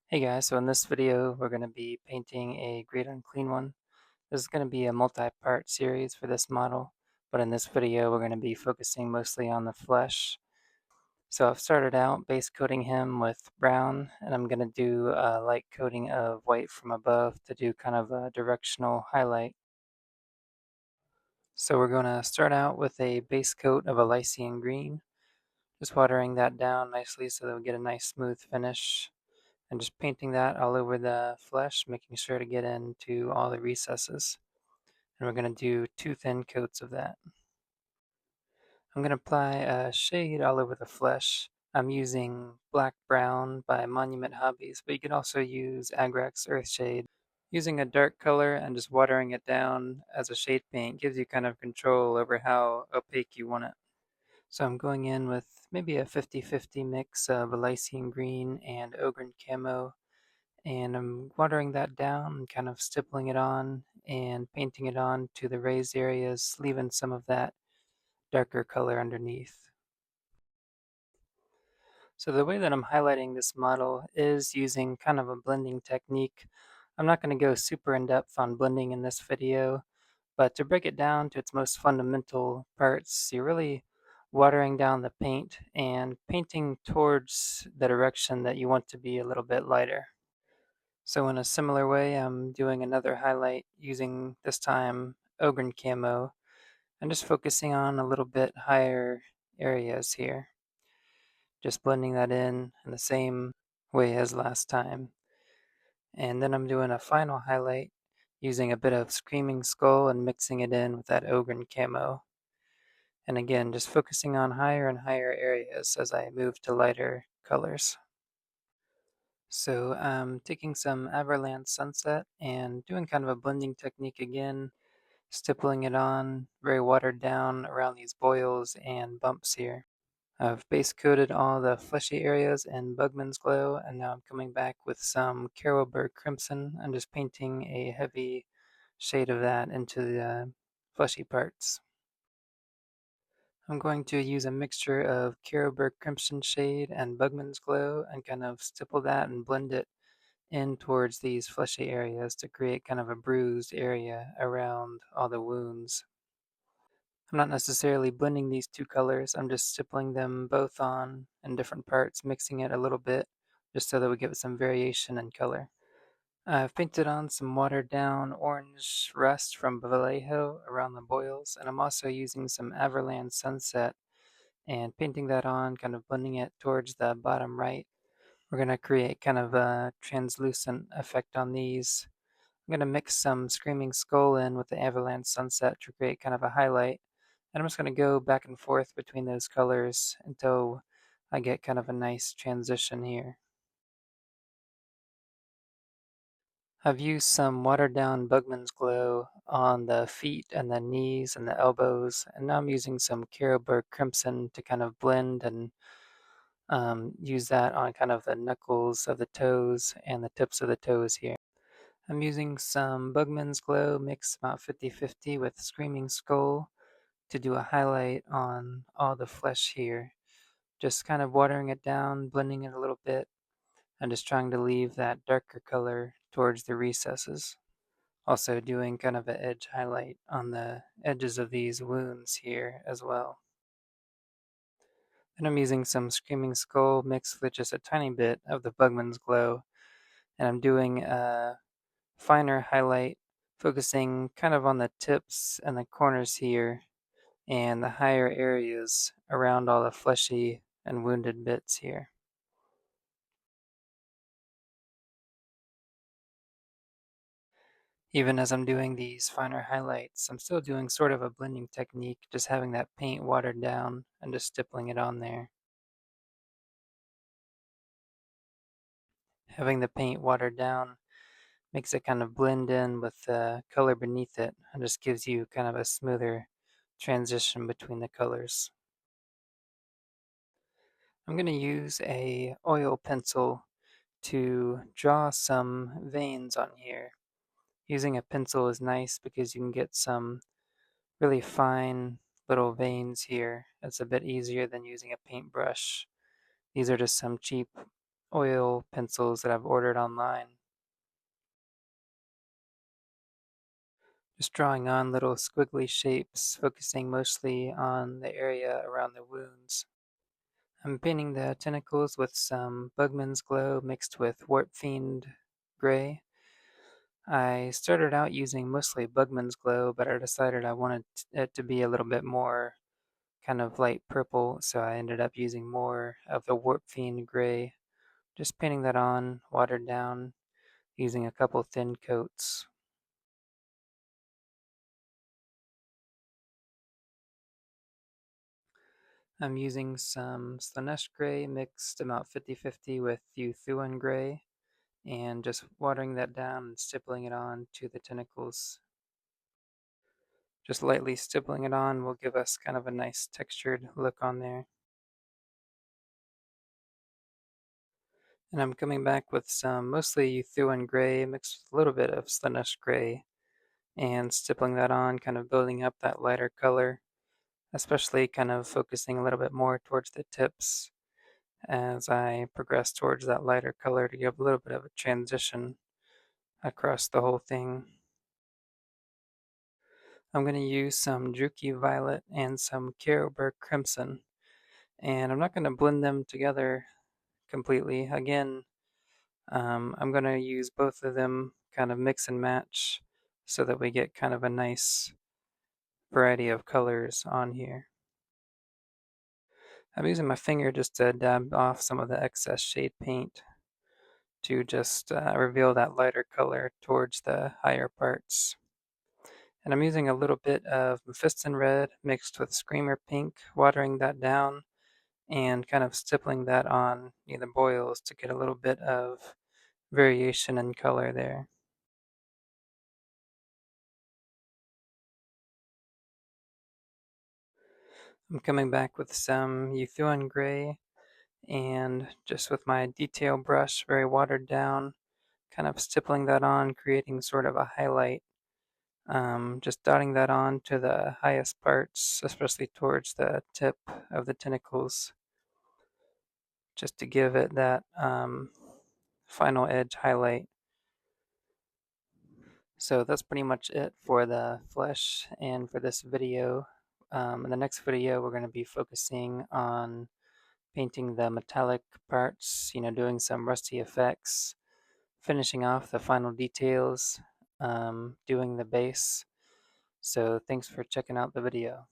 Hey guys, so in this video we're going to be painting a great unclean one. This is going to be a multi-part series for this model, but in this video we're going to be focusing mostly on the flesh. So I've started out base coating him with brown, and I'm going to do a light coating of white from above to do kind of a directional highlight. So we're going to start out with a base coat of a Lycian green, just watering that down nicely so that we get a nice smooth finish. And just painting that all over the flesh, making sure to get into all the recesses. And we're going to do 2 thin coats of that. I'm going to apply a shade all over the flesh. I'm using Black Brown by Monument Hobbies, but you can also use Agrax Earthshade. Using a dark color and just watering it down as a shade paint gives you kind of control over how opaque you want it. So I'm going in with maybe a 50-50 mix of Elysian Green and Ogre Camo, and I'm watering that down and kind of stippling it on and painting it on to the raised areas, leaving some of that darker color underneath. So the way that I'm highlighting this model is using kind of a blending technique. I'm not going to go super in depth on blending in this video, but to break it down to its most fundamental parts, you're really watering down the paint and painting towards the direction that you want to be a little bit lighter. So in a similar way, I'm doing another highlight using this time Ogre Camo and just focusing on a little bit higher areas here. Just blending that in the same way as last time. And then I'm doing a final highlight using a bit of Screaming Skull and mixing it in with that Ogre Camo. And again, just focusing on higher and higher areas as I move to lighter colors. So I'm taking some Everland Sunset and doing kind of a blending technique again, stippling it on, very watered down around these boils and bumps here. I've base coated all the fleshy areas in Bugman's Glow, and now I'm coming back with some Carrollburg Crimson and just painting a heavy shade of that into the fleshy parts. I'm going to use a mixture of Carrollburg Crimson shade and Bugman's Glow and kind of stipple that and blend it in towards these fleshy areas to create kind of a bruised area around all the wounds. I'm not necessarily blending these two colors, I'm just stippling them both on in different parts, mixing it a little bit just so that we get some variation in color. I've painted on some watered down orange rust from Vallejo around the boils, and I'm also using some Everland Sunset and painting that on, kind of blending it towards the bottom right. We're going to create kind of a translucent effect on these. I'm going to mix some Screaming Skull in with the Avalanche Sunset to create kind of a highlight. And I'm just going to go back and forth between those colors until I get kind of a nice transition here. I've used some watered down Bugman's Glow on the feet and the knees and the elbows, and now I'm using some Carrollburg Crimson to kind of blend and use that on kind of the knuckles of the toes and the tips of the toes here. I'm using some Bugman's Glow mixed about 50-50 with Screaming Skull to do a highlight on all the flesh here. Just kind of watering it down, blending it a little bit, and just trying to leave that darker color towards the recesses. Also doing kind of an edge highlight on the edges of these wounds here as well. And I'm using some Screaming Skull mixed with just a tiny bit of the Bugman's Glow, and I'm doing a finer highlight, focusing kind of on the tips and the corners here and the higher areas around all the fleshy and wounded bits here. Even as I'm doing these finer highlights, I'm still doing sort of a blending technique, just having that paint watered down and just stippling it on there. Having the paint watered down makes it kind of blend in with the color beneath it and just gives you kind of a smoother transition between the colors. I'm going to use a oil pencil to draw some veins on here. Using a pencil is nice because you can get some really fine little veins here. It's a bit easier than using a paintbrush. These are just some cheap oil pencils that I've ordered online. Just drawing on little squiggly shapes, focusing mostly on the area around the wounds. I'm painting the tentacles with some Bugman's Glow mixed with Warp Fiend Gray. I started out using mostly Bugman's Glow, but I decided I wanted it to be a little bit more kind of light purple, so I ended up using more of the Warp Fiend Gray. Just painting that on, watered down, using a couple thin coats. I'm using some Slanesh Gray mixed about 50-50 with Uthuan Gray, and just watering that down and stippling it on to the tentacles. Just lightly stippling it on will give us kind of a nice textured look on there. And I'm coming back with some mostly Uthuan Gray mixed with a little bit of Slanesh Gray and stippling that on, kind of building up that lighter color, especially kind of focusing a little bit more towards the tips as I progress towards that lighter color to give a little bit of a transition across the whole thing. I'm going to use some Druki Violet and some Carroburg Crimson, and I'm not going to blend them together completely. Again, I'm going to use both of them, kind of mix and match, so that we get kind of a nice variety of colors on here. I'm using my finger just to dab off some of the excess shade paint to just reveal that lighter color towards the higher parts. And I'm using a little bit of Mephiston Red mixed with Screamer Pink, watering that down and kind of stippling that on near the boils to get a little bit of variation in color there. I'm coming back with some Uthuan Gray and just with my detail brush, very watered down, kind of stippling that on, creating sort of a highlight. Just dotting that on to the highest parts, especially towards the tip of the tentacles, just to give it that final edge highlight. So that's pretty much it for the flesh and for this video. In the next video, we're going to be focusing on painting the metallic parts, doing some rusty effects, finishing off the final details, doing the base. So thanks for checking out the video.